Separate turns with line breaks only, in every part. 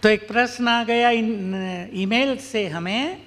तो एक प्रश्न आ गया ईमेल से हमें,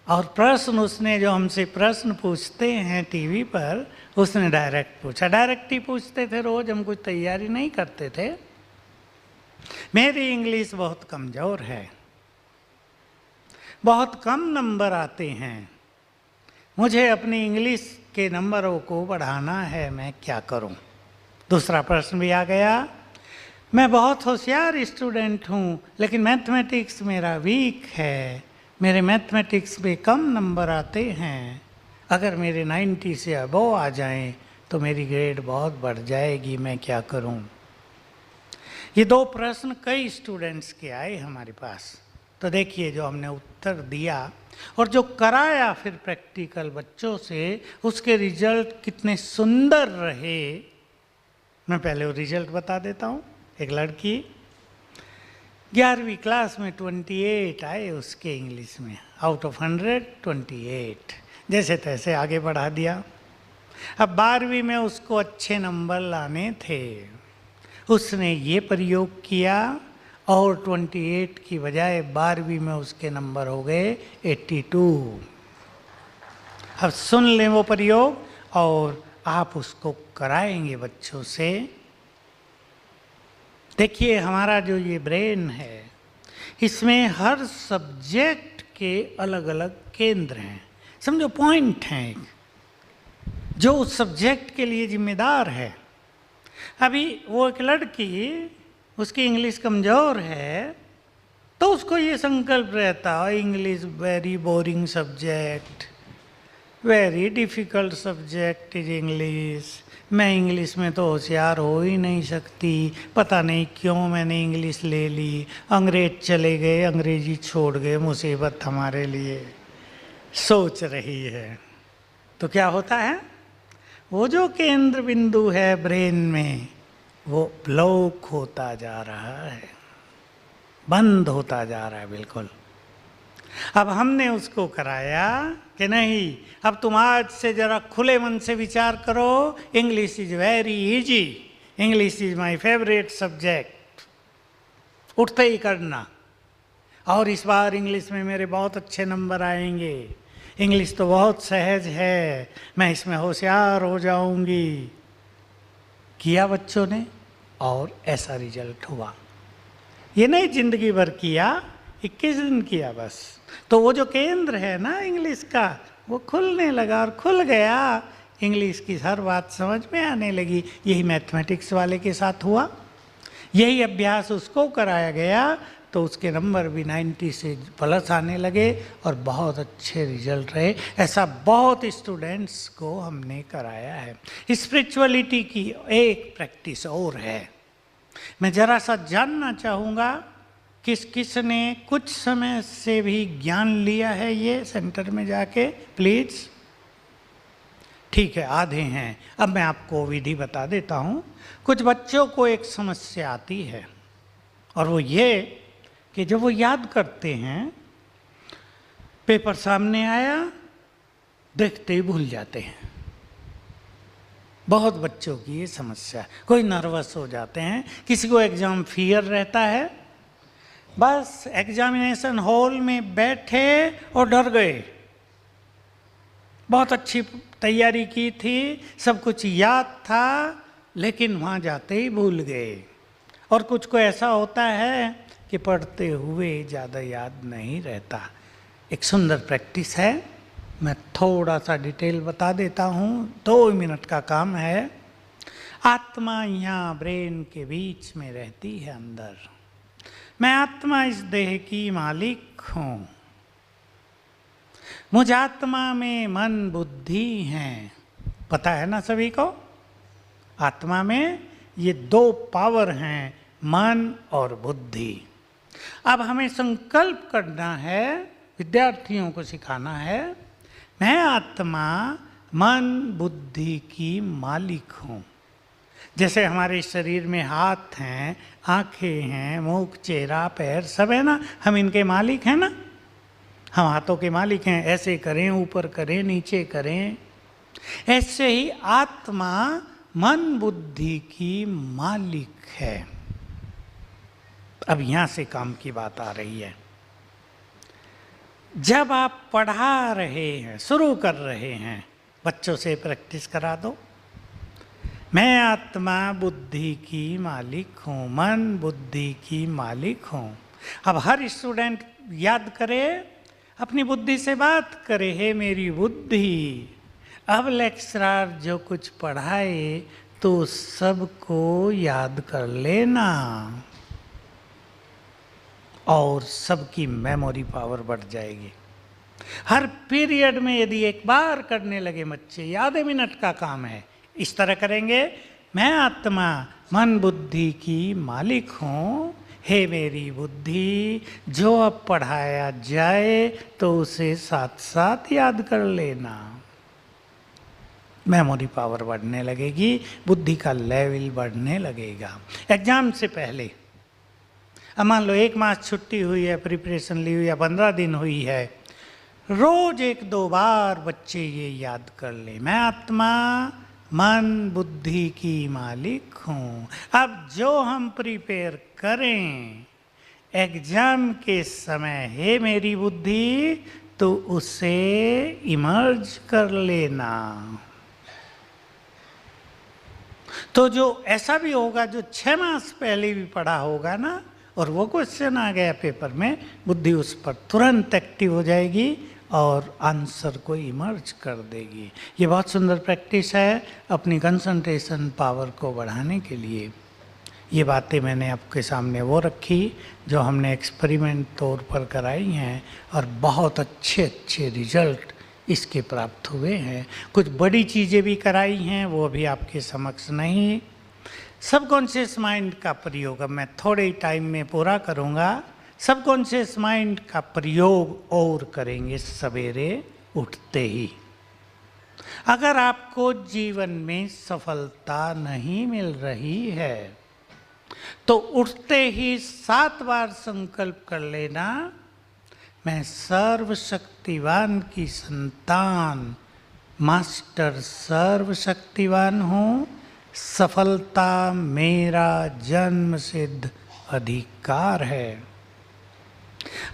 और प्रश्न उसने जो हमसे प्रश्न पूछते हैं टीवी पर, उसने डायरेक्ट पूछा। डायरेक्ट ही पूछते थे रोज, हम कुछ तैयारी नहीं करते थे। मेरी इंग्लिश बहुत कमज़ोर है, बहुत कम नंबर आते हैं, मुझे अपनी इंग्लिश के नंबरों को बढ़ाना है, मैं क्या करूं? दूसरा प्रश्न भी आ गया, मैं बहुत होशियार स्टूडेंट हूँ लेकिन मैथमेटिक्स मेरा वीक है, मेरे मैथमेटिक्स में कम नंबर आते हैं, अगर मेरे 90 से अबव आ जाएं तो मेरी ग्रेड बहुत बढ़ जाएगी, मैं क्या करूँ? ये दो प्रश्न कई स्टूडेंट्स के आए हमारे पास। तो देखिए जो हमने उत्तर दिया और जो कराया फिर प्रैक्टिकल बच्चों से, उसके रिजल्ट कितने सुंदर रहे। मैं पहले वो रिजल्ट बता देता हूँ। एक लड़की 11वीं क्लास में 28 आए उसके इंग्लिश में, आउट ऑफ 100 28, जैसे तैसे आगे बढ़ा दिया। अब 12वीं में उसको अच्छे नंबर लाने थे, उसने ये प्रयोग किया और 28 की बजाय 12वीं में उसके नंबर हो गए 82। अब सुन लें वो प्रयोग और आप उसको कराएंगे बच्चों से। देखिए हमारा जो ये ब्रेन है, इसमें हर सब्जेक्ट के अलग अलग केंद्र हैं, समझो पॉइंट हैं, जो उस सब्जेक्ट के लिए जिम्मेदार है। अभी वो एक लड़की, उसकी इंग्लिश कमज़ोर है, तो उसको ये संकल्प रहता है English very boring subject, very difficult subject is English, मैं इंग्लिश में तो होशियार हो ही नहीं सकती, पता नहीं क्यों मैंने इंग्लिश ले ली, अंग्रेज चले गए, अंग्रेजी छोड़ गए, मुसीबत हमारे लिए, सोच रही है। तो क्या होता है, वो जो केंद्र बिंदु है ब्रेन में, वो ब्लॉक होता जा रहा है, बंद होता जा रहा है बिल्कुल। अब हमने उसको कराया कि नहीं, अब तुम आज से जरा खुले मन से विचार करो, English is very easy, English is my favourite subject, उठते ही करना, और इस बार इंग्लिश में मेरे बहुत अच्छे नंबर आएंगे, इंग्लिश तो बहुत सहज है, मैं इसमें होशियार हो जाऊंगी। किया बच्चों ने और ऐसा रिजल्ट हुआ। ये नहीं जिंदगी भर किया, 21 दिन किया बस, तो वो जो केंद्र है ना इंग्लिश का, वो खुलने लगा और खुल गया, इंग्लिश की हर बात समझ में आने लगी। यही मैथमेटिक्स वाले के साथ हुआ, यही अभ्यास उसको कराया गया, तो उसके नंबर भी 90 से प्लस आने लगे और बहुत अच्छे रिजल्ट रहे। ऐसा बहुत स्टूडेंट्स को हमने कराया है। स्पिरिचुअलिटी की एक प्रैक्टिस और है, मैं जरा सा जानना चाहूँगा किस किस ने कुछ समय से भी ज्ञान लिया है ये सेंटर में जाके, प्लीज़। ठीक है, आधे हैं। अब मैं आपको विधि बता देता हूँ। कुछ बच्चों को एक समस्या आती है और वो ये कि जब वो याद करते हैं, पेपर सामने आया, देखते ही भूल जाते हैं। बहुत बच्चों की ये समस्या। कोई नर्वस हो जाते हैं, किसी को एग्ज़ाम फियर रहता है, बस एग्जामिनेशन हॉल में बैठे और डर गए, बहुत अच्छी तैयारी की थी, सब कुछ याद था, लेकिन वहाँ जाते ही भूल गए। और कुछ को ऐसा होता है कि पढ़ते हुए ज़्यादा याद नहीं रहता। एक सुंदर प्रैक्टिस है, मैं थोड़ा सा डिटेल बता देता हूँ, 2 मिनट का काम है। आत्मा यहाँ ब्रेन के बीच में रहती है अंदर, मैं आत्मा इस देह की मालिक हूँ, मुझ आत्मा में मन बुद्धि हैं, पता है ना सभी को? आत्मा में ये 2 पावर हैं, मन और बुद्धि। अब हमें संकल्प करना है, विद्यार्थियों को सिखाना है, मैं आत्मा मन बुद्धि की मालिक हूँ। जैसे हमारे शरीर में हाथ हैं, आँखें हैं, मुख, चेहरा, पैर सब है ना, हम इनके मालिक हैं ना, हम हाथों के मालिक हैं, ऐसे करें, ऊपर करें, नीचे करें। ऐसे ही आत्मा मन बुद्धि की मालिक है। अब यहाँ से काम की बात आ रही है। जब आप पढ़ा रहे हैं, शुरू कर रहे हैं, बच्चों से प्रैक्टिस करा दो। मैं आत्मा बुद्धि की मालिक हूँ, मन बुद्धि की मालिक हूँ। अब हर स्टूडेंट याद करे, अपनी बुद्धि से बात करे, हे मेरी बुद्धि। अब लेक्चरर जो कुछ पढ़ाए तो सबको याद कर लेना और सबकी मेमोरी पावर बढ़ जाएगी। हर पीरियड में यदि एक बार करने लगे बच्चे, आधे मिनट का काम है, इस तरह करेंगे, मैं आत्मा मन बुद्धि की मालिक हूँ, हे मेरी बुद्धि, जो अब पढ़ाया जाए तो उसे साथ साथ याद कर लेना। मेमोरी पावर बढ़ने लगेगी, बुद्धि का लेवल बढ़ने लगेगा। एग्जाम से पहले अब मान लो 1 मास छुट्टी हुई है, प्रिपरेशन ली हुई है, 15 दिन हुई है, रोज 1-2 बार बच्चे ये याद कर ले, मैं आत्मा मन बुद्धि की मालिक हूँ। अब जो हम प्रिपेयर करें एग्जाम के समय, हे मेरी बुद्धि, तो उसे इमर्ज कर लेना। तो जो ऐसा भी होगा जो 6 मास पहले भी पढ़ा होगा ना, और वो क्वेश्चन आ गया पेपर में, बुद्धि उस पर तुरंत एक्टिव हो जाएगी और आंसर को इमर्ज कर देगी। ये बहुत सुंदर प्रैक्टिस है अपनी कंसंट्रेशन पावर को बढ़ाने के लिए। ये बातें मैंने आपके सामने वो रखी जो हमने एक्सपेरिमेंट तौर पर कराई हैं और बहुत अच्छे अच्छे रिजल्ट इसके प्राप्त हुए हैं। कुछ बड़ी चीज़ें भी कराई हैं, वो अभी आपके समक्ष नहीं। सबकॉन्शियस माइंड का प्रयोग अब मैं थोड़े ही टाइम में पूरा करूँगा। सबकॉन्शियस माइंड का प्रयोग और करेंगे सवेरे उठते ही। अगर आपको जीवन में सफलता नहीं मिल रही है तो उठते ही 7 बार संकल्प कर लेना, मैं सर्वशक्तिवान की संतान, मास्टर सर्वशक्तिवान हूँ, सफलता मेरा जन्म सिद्ध अधिकार है।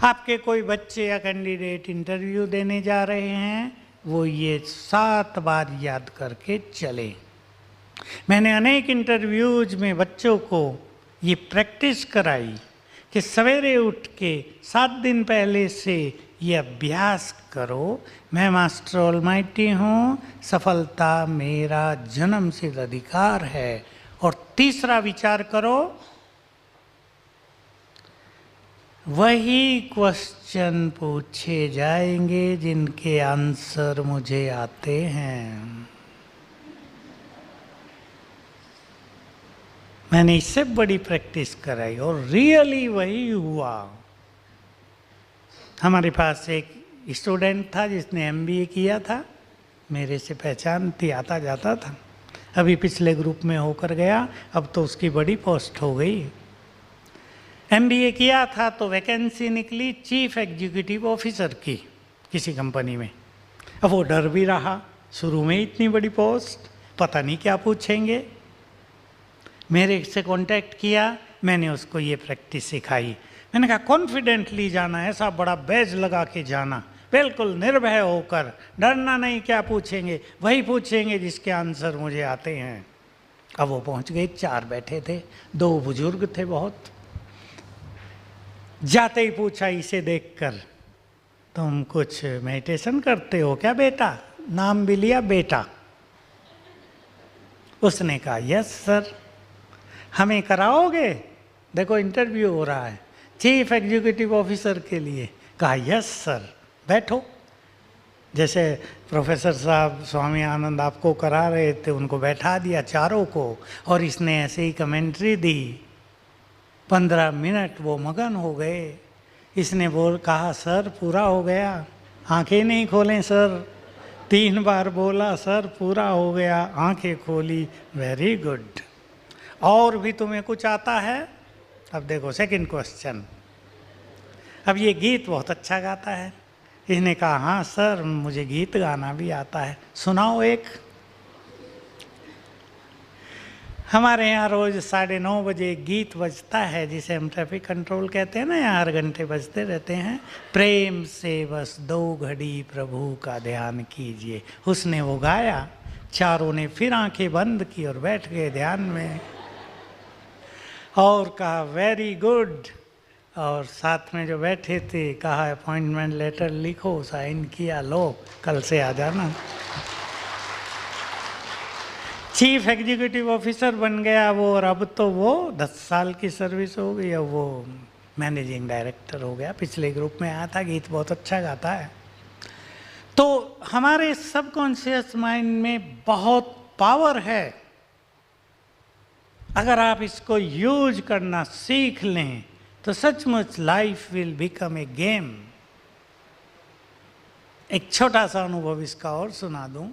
आपके कोई बच्चे या कैंडिडेट इंटरव्यू देने जा रहे हैं, वो ये 7 बार याद करके चले। मैंने अनेक इंटरव्यूज में बच्चों को ये प्रैक्टिस कराई कि सवेरे उठ के 7 दिन पहले से ये अभ्यास करो, मैं मास्टर ऑलमाइटी हूँ, सफलता मेरा जन्म सिद्ध अधिकार है। और तीसरा विचार करो, वही क्वेश्चन पूछे जाएंगे जिनके आंसर मुझे आते हैं। मैंने इससे बड़ी प्रैक्टिस कराई और रियली वही हुआ। हमारे पास एक स्टूडेंट था जिसने MBA किया था, मेरे से पहचान थी, आता जाता था, अभी पिछले ग्रुप में होकर गया, अब तो उसकी बड़ी पोस्ट हो गई। MBA किया था तो वैकेंसी निकली चीफ एग्जीक्यूटिव ऑफिसर की किसी कंपनी में। अब वो डर भी रहा, शुरू में इतनी बड़ी पोस्ट, पता नहीं क्या पूछेंगे। मेरे से कांटेक्ट किया, मैंने उसको ये प्रैक्टिस सिखाई। मैंने कहा कॉन्फिडेंटली जाना, ऐसा बड़ा बैज लगा के जाना, बिल्कुल निर्भय होकर, डरना नहीं, क्या पूछेंगे वही पूछेंगे जिसके आंसर मुझे आते हैं। अब वो पहुंच गए, 4 बैठे थे, 2 बुजुर्ग थे बहुत। जाते ही पूछा इसे देखकर, तुम कुछ मेडिटेशन करते हो क्या बेटा? नाम भी लिया बेटा। उसने कहा यस सर। हमें कराओगे? देखो इंटरव्यू हो रहा है चीफ एग्जीक्यूटिव ऑफिसर के लिए। कहा यस सर, बैठो। जैसे प्रोफेसर साहब स्वामी आनंद आपको करा रहे थे, उनको बैठा दिया चारों को, और इसने ऐसे ही कमेंट्री दी। 15 मिनट वो मगन हो गए। इसने कहा सर पूरा हो गया। आंखें नहीं खोलें सर। 3 बार बोला सर पूरा हो गया, आंखें खोली, वेरी गुड। और भी तुम्हें कुछ आता है? अब देखो सेकंड क्वेश्चन। अब ये गीत बहुत अच्छा गाता है। इसने कहा हाँ सर मुझे गीत गाना भी आता है, सुनाओ एक। हमारे यहाँ रोज 9:30 बजे गीत बजता है, जिसे हम ट्रैफिक कंट्रोल कहते हैं ना, यहाँ हर घंटे बजते रहते हैं। प्रेम से बस 2 घड़ी प्रभु का ध्यान कीजिए, उसने वो गाया। चारों ने फिर आंखें बंद की और बैठ गए ध्यान में और कहा वेरी गुड। और साथ में जो बैठे थे कहा अपॉइंटमेंट लेटर लिखो, साइन किया, लो कल से आ जाना। चीफ एग्जीक्यूटिव ऑफिसर बन गया वो, और अब तो वो 10 साल की सर्विस हो गई, अब वो मैनेजिंग डायरेक्टर हो गया। पिछले ग्रुप में आया था, गीत बहुत अच्छा गाता है। तो हमारे सबकॉन्शियस माइंड में बहुत पावर है। अगर आप इसको यूज करना सीख लें तो सचमुच life will become a game. एक छोटा सा अनुभव इसका और सुना दूं।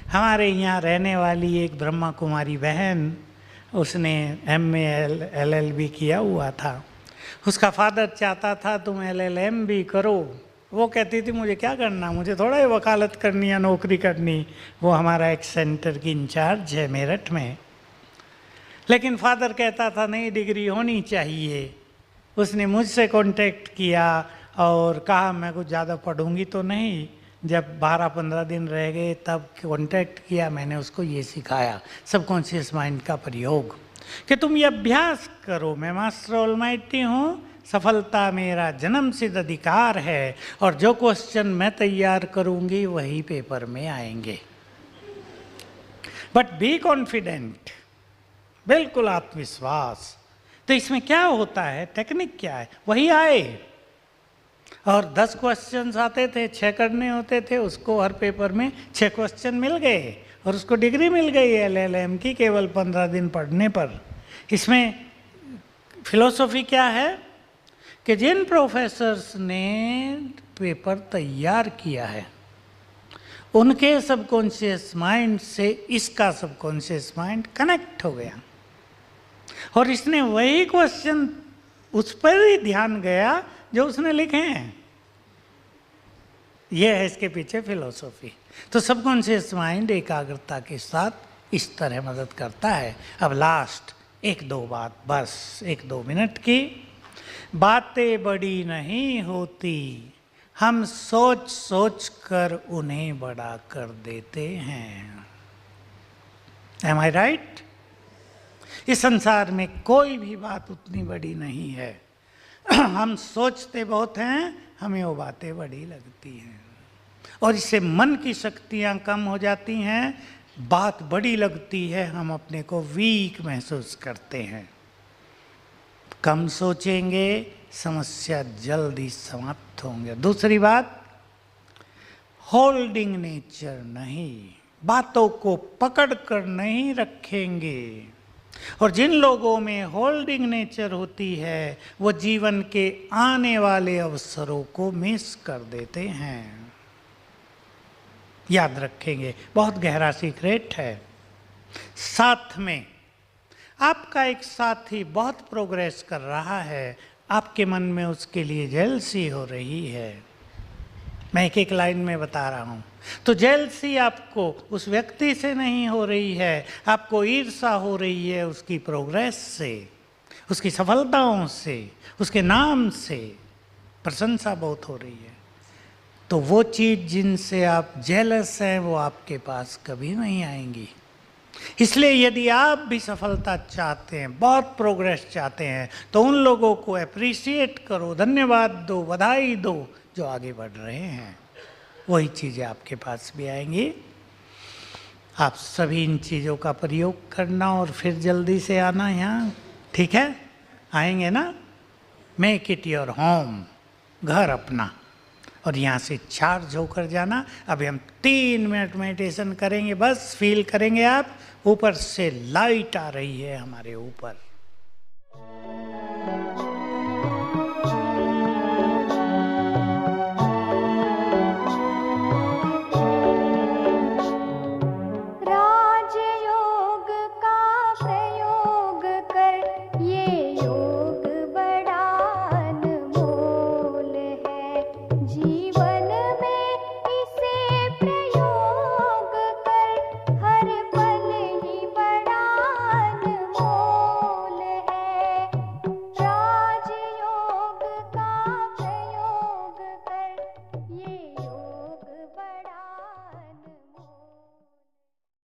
हमारे यहाँ रहने वाली एक ब्रह्मा कुमारी बहन, उसने MA LLB किया हुआ था। उसका फादर चाहता था तुम LLM भी करो। वो कहती थी मुझे क्या करना, मुझे थोड़ा ही वकालत करनी या नौकरी करनी। वो हमारा एक सेंटर की इंचार्ज है मेरठ में। लेकिन फादर कहता था नहीं, डिग्री होनी चाहिए। उसने मुझसे कांटेक्ट किया और कहा मैं कुछ ज़्यादा पढ़ूंगी तो नहीं। जब 12-15 दिन रह गए तब कांटेक्ट किया, मैंने उसको ये सिखाया सबकॉन्शियस माइंड का प्रयोग, कि तुम ये अभ्यास करो। मैं मास्टर ऑलमाइटी हूँ, सफलता मेरा जन्म सिद्ध अधिकार है, और जो क्वेश्चन मैं तैयार करूँगी वही पेपर में आएंगे। बट बी कॉन्फिडेंट, बिल्कुल आत्मविश्वास। तो इसमें क्या होता है, टेक्निक क्या है, वही आए। और 10 क्वेश्चंस आते थे, 6 करने होते थे, उसको हर पेपर में 6 क्वेश्चन मिल गए और उसको डिग्री मिल गई LLM की केवल 15 दिन पढ़ने पर। इसमें फिलॉसफी क्या है कि जिन प्रोफेसर्स ने पेपर तैयार किया है उनके सबकॉन्शियस माइंड से इसका सबकॉन्शियस माइंड कनेक्ट हो गया और इसने वही क्वेश्चन, उस पर ही ध्यान गया जो उसने लिखे हैं। यह है इसके पीछे फिलॉसफी। तो सबकॉन्शियस माइंड एकाग्रता के साथ इस तरह मदद करता है। अब लास्ट 1-2 बात, बस 1-2 मिनट की। बातें बड़ी नहीं होती, हम सोच सोच कर उन्हें बड़ा कर देते हैं। Am I right? इस संसार में कोई भी बात उतनी बड़ी नहीं है। हम सोचते बहुत हैं, हमें वो बातें बड़ी लगती हैं और इससे मन की शक्तियां कम हो जाती हैं। बात बड़ी लगती है, हम अपने को वीक महसूस करते हैं। कम सोचेंगे, समस्या जल्दी समाप्त होंगे। दूसरी बात, होल्डिंग नेचर नहीं, बातों को पकड़ कर नहीं रखेंगे। और जिन लोगों में होल्डिंग नेचर होती है वो जीवन के आने वाले अवसरों को मिस कर देते हैं। याद रखेंगे, बहुत गहरा सीक्रेट है। साथ में आपका एक साथी बहुत प्रोग्रेस कर रहा है, आपके मन में उसके लिए जेलसी हो रही है। मैं एक लाइन में बता रहा हूँ। तो जेलसी आपको उस व्यक्ति से नहीं हो रही है, आपको ईर्ष्या हो रही है उसकी प्रोग्रेस से, उसकी सफलताओं से, उसके नाम से प्रशंसा बहुत हो रही है। तो वो चीज़ जिनसे आप जेलस हैं वो आपके पास कभी नहीं आएंगी। इसलिए यदि आप भी सफलता चाहते हैं, बहुत प्रोग्रेस चाहते हैं, तो उन लोगों को अप्रिशिएट करो, धन्यवाद दो, बधाई दो जो आगे बढ़ रहे हैं। वही चीज़ें आपके पास भी आएंगी। आप सभी इन चीज़ों का प्रयोग करना और फिर जल्दी से आना यहाँ, ठीक है? आएंगे ना? मेक इट योर होम, घर अपना, और यहाँ से चार्ज होकर जाना। अभी हम 3 मिनट मेडिटेशन करेंगे, बस फील करेंगे आप ऊपर से लाइट आ रही है हमारे ऊपर।